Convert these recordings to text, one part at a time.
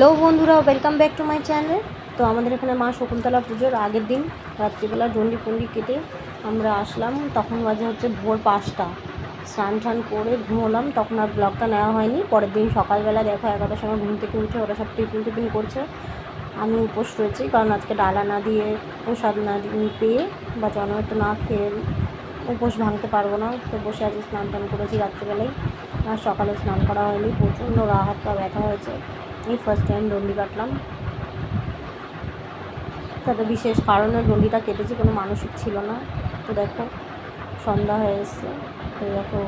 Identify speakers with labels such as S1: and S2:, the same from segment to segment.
S1: Hello বন্ধুরা, welcome back to my channel. তো আমাদের এখানে মা শকুন্তলা পুজোর আগের দিন রাত্রিবেলা ডন্ডি ফন্ডি কেটে আমরা আসলাম। তখন বাজে হচ্ছে ভোর 5টা। স্নান টান করে ঘুমোলাম, তখন আর ব্লগটা নেওয়া হয়নি। পরের দিন সকালবেলা দেখো 11টার সময় ঘুম থেকে উঠে ওরা সব টিফিন করছে। আমি উপোস রয়েছি, কারণ আজকে ডালা না দিয়ে প্রসাদ না পেয়ে বা জনমত না খেয়ে উপোস ভাঙতে পারবো না। তো বসে আজকে স্নান টান করেছি রাত্রিবেলায়, আর সকালে স্নান করা হয়নি। প্রচণ্ড গা হাত পা ব্যথা হয়েছে। এই ফার্স্ট টাইম ডন্ডি কাটলাম, তবে বিশেষ কারণে ডন্ডিটা কেটেছি, কোনো মানসিক ছিল না। তো দেখো সন্ধ্যা হয়ে এসছে। তো দেখো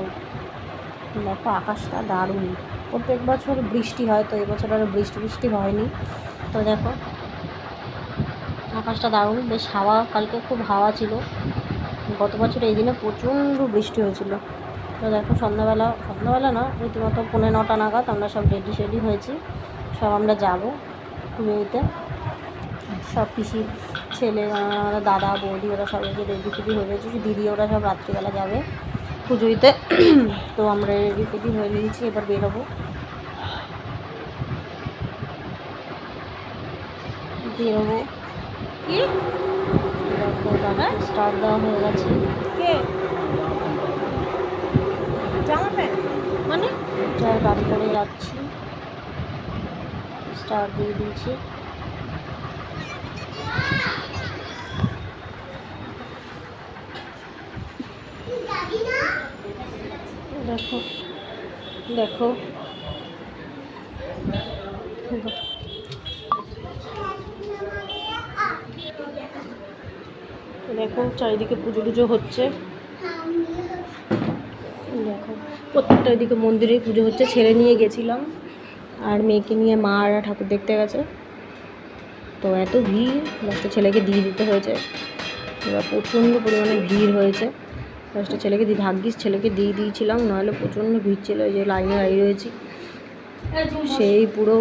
S1: দেখো আকাশটা দারুণ। প্রত্যেক বছর বৃষ্টি হয়, তো এবছর আর বৃষ্টি হয়নি। তো দেখো আকাশটা দারুণ, বেশ হাওয়া, কালকে খুব হাওয়া ছিল। গত বছর এই দিনে প্রচণ্ড বৃষ্টি হয়েছিল। তো দেখো সন্ধ্যাবেলা না, রীতিমতো 9:30 নাগাদ আমরা সব রেডি হয়েছি। সব আমরা যাবো পুজোতে। সব পিসির ছেলে, দাদা বৌদি ওরা সবাই রেডি হয়ে গেছে। দিদি ওরা সব রাত্রিবেলা যাবে পুজোতে। তো আমরা রেডি হয়ে নিয়েছি, এবার বেরোবো। স্টার্ট দেওয়া হয়ে গেছে। মানে যার গাড়ি করে যাচ্ছি, স্টার্ট দিয়ে দিয়েছি। দেখো দেখো দেখো চারিদিকে পুজো হচ্ছে। দেখো প্রত্যেকটা এদিকে মন্দিরে পুজো হচ্ছে। ছেলে নিয়ে গেছিলাম, আর মেয়েকে নিয়ে মা আর ঠাকুর দেখতে গেছে। তো এত ভিড়, লাস্টে ছেলেকে দিয়ে দিতে হয়েছে। এবার প্রচণ্ড পরিমাণে ভিড় হয়েছে। লাস্টে ভাগ্যিস ছেলেকে দিয়ে দিয়েছিলাম, নাহলে প্রচণ্ড ভিড় ছিল। এই যে লাইনে দাঁড়িয়ে রয়েছি, সেই পুরো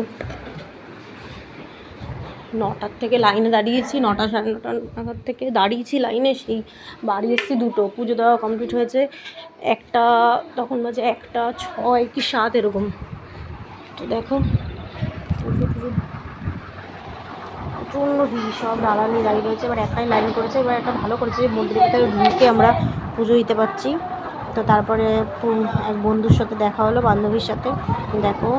S1: 9টার থেকে লাইনে দাঁড়িয়েছি। 9টা সাড়ে 9টা নাগাদ থেকে দাঁড়িয়েছি লাইনে, সেই বাড়ি এসেছি 2টো। পুজো দেওয়া কমপ্লিট হয়েছে 1টা, তখন বাজে 1টা 6 কি 7 এরকম। তো দেখো প্রচণ্ড ভিড়, সব ডালা নিয়ে দাঁড়িয়ে রয়েছে। এবার একটাই লাইন করেছে। এবার একটা ভালো করেছে যে মন্দিরের ভিতরে ঢুকে আমরা পুজো দিতে পারছি। তো তারপরে এক বন্ধুর সাথে দেখা হলো, বান্ধবীর সাথে। দেখো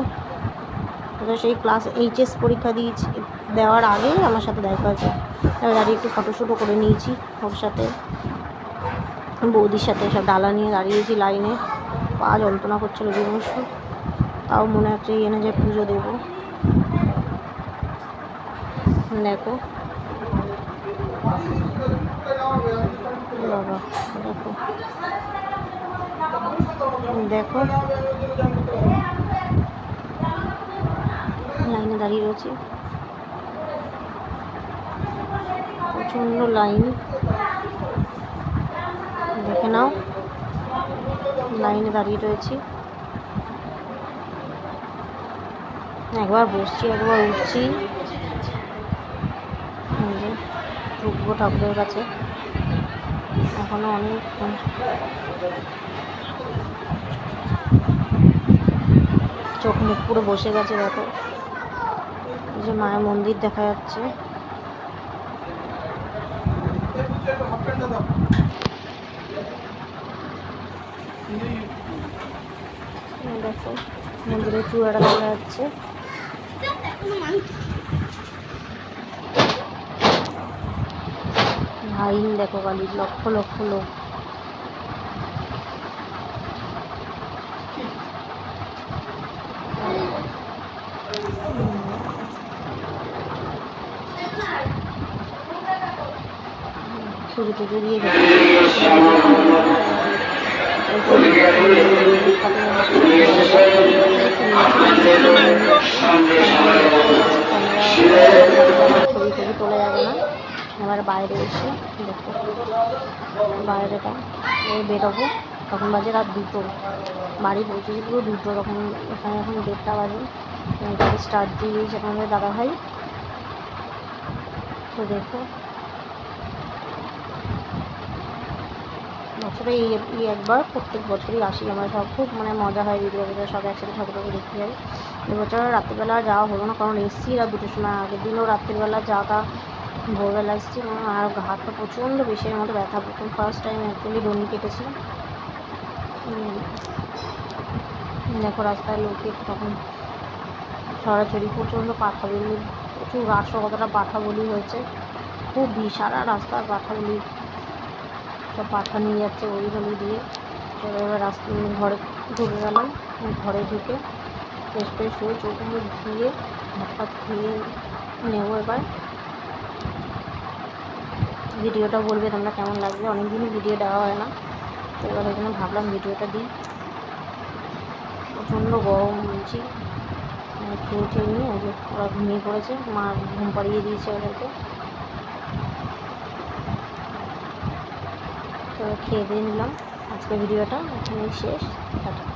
S1: ওটা সেই ক্লাস এইচএস পরীক্ষা দেওয়ার আগেই আমার সাথে দেখা হয়েছে। এবার দাঁড়িয়ে একটু ফটোশ্যুটও করে নিয়েছি ওর সাথে, বৌদির সাথে। সব ডালা নিয়ে দাঁড়িয়েছি লাইনে, পা যন্ত্রণা করছিলো বিমর্ষ। তাও মনে হচ্ছে এনে যে পুজো দেবো। দেখো বাবা, দেখো লাইনে দাঁড়িয়ে রয়েছি, প্রচণ্ড লাইন। দেখে নাও, লাইনে দাঁড়িয়ে রয়েছি। একবার বসছি, একবার উঠছি। ঢুকবো ঠাকুরের কাছে, এখনো অনেক। চোখ মুখ পুরো বসে গেছে। দেখো এই যে মায়ের মন্দির দেখা যাচ্ছে। দেখো মন্দিরের চূড়াটা দেখা যাচ্ছে। লাইন দেখো, কালী লক্ষ লক্ষ লোক। পুজো টুজো দিয়ে ছবি তোলা যাবে না। এবার বাইরে এসে দেখো, বাইরেটা বেরোবো। তখন বাজে রাত 2টো, বাড়ি পৌঁছেছি পুরো 2টো। তখন এখানে এখন 1:30 বাজে। গাড়ি স্টার্ট দিয়ে দিয়েছে আমাদের দাদাভাই। তো দেখো বছরে এই একবার প্রত্যেক বছরই আসি আমরা সব, খুব মানে মজা হয় দুর্গা পুজো, সব একসাথে ঠাকুরকে দেখতে যাই। এবছর রাত্রিবেলা যাওয়া হলো না, কারণ এসছি আর 2টোর সময়, আগের দিনও রাত্রিবেলা যাওয়া, ভোরবেলা এসেছি, আর হাতটা প্রচণ্ড বেশির মতো ব্যথা। প্রথম ফার্স্ট টাইম অ্যাকচুয়ালি ডন্ডি কেটেছি। দেখো রাস্তায় লোকে তখন ছড়াছড়ি, প্রচণ্ড পাঠা বলি, প্রচুর 800 কতটা পাঠা বলি হয়েছে, খুব সারা রাস্তায় পাঠা বলি, সব পাঠা নিয়ে যাচ্ছে ওই গলি দিয়ে। চলো এবার রাস্তা ঘরে ঢুকে গেলাম। ঘরে ঢুকে ফ্রেশ ফ্রেশ হয়ে চোখ মুখ ধুয়ে ভাত ফাত খেয়ে নেবো। এবার ভিডিওটা বলবে তোমরা কেমন লাগবে, অনেকদিনই ভিডিও দেওয়া হয় না, তো এবার ওই জন্য ভাবলাম ভিডিওটা দিই। প্রচণ্ড গরম বলছি, খেয়ে ঠেয়ে নিয়ে যে ওরা ঘুমিয়ে পড়েছে, মা ঘুম পাড়িয়ে দিয়েছে ওদেরকে। তো খেয়ে দিয়ে নিলাম, আজকে ভিডিওটা এখানেই শেষ। টাটা।